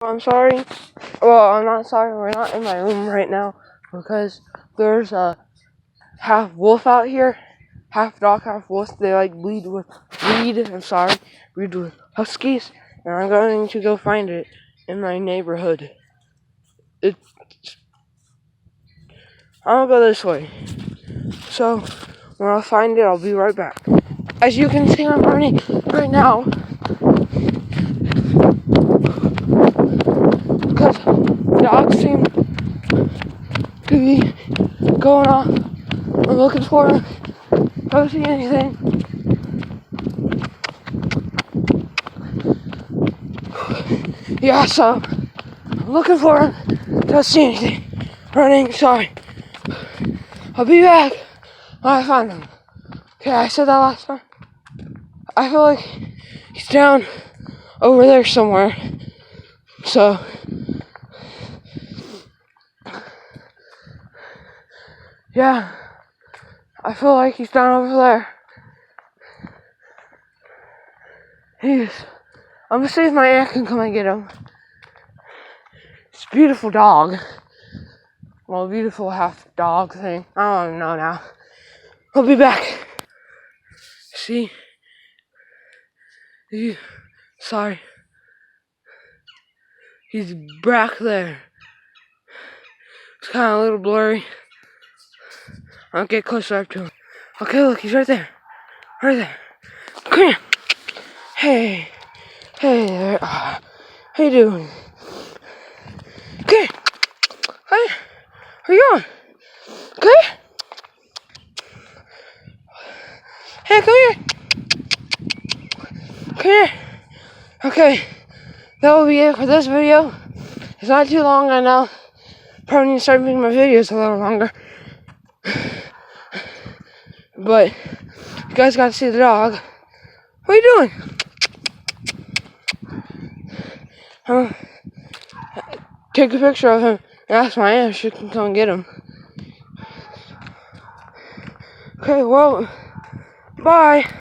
I'm sorry. Well, I'm not sorry. We're not in my room right now because there's a half wolf out here, half dog, half wolf. They breed with huskies, and I'm going to go find it in my neighborhood. I'm gonna go this way. So when I find it, I'll be right back. As you can see, I'm running right now because dogs seem to be going off. I'm looking for them. Don't see anything. Yeah, so I'm looking for him. Don't see anything. Running, sorry. I'll be back when I find him. Okay, I said that last time. I feel like he's down over there somewhere. So, yeah. I feel like he's down over there. I'm gonna see if my aunt can come and get him. It's a beautiful dog. Well, beautiful half dog thing. I don't know now. I'll be back. See? Sorry. He's back there. It's kind of a little blurry. I'll get closer up to him. Okay, look, he's right there. Right there. Come here. Hey. Hey there. How you doing? Okay. Hey. Where you going? Okay. Hey, come here. Come here. Okay. That will be it for this video. It's not too long, I know. Probably need to start making my videos a little longer. But you guys got to see the dog. What are you doing? Take a picture of him and ask my aunt if she can come and get him. Okay, well, bye.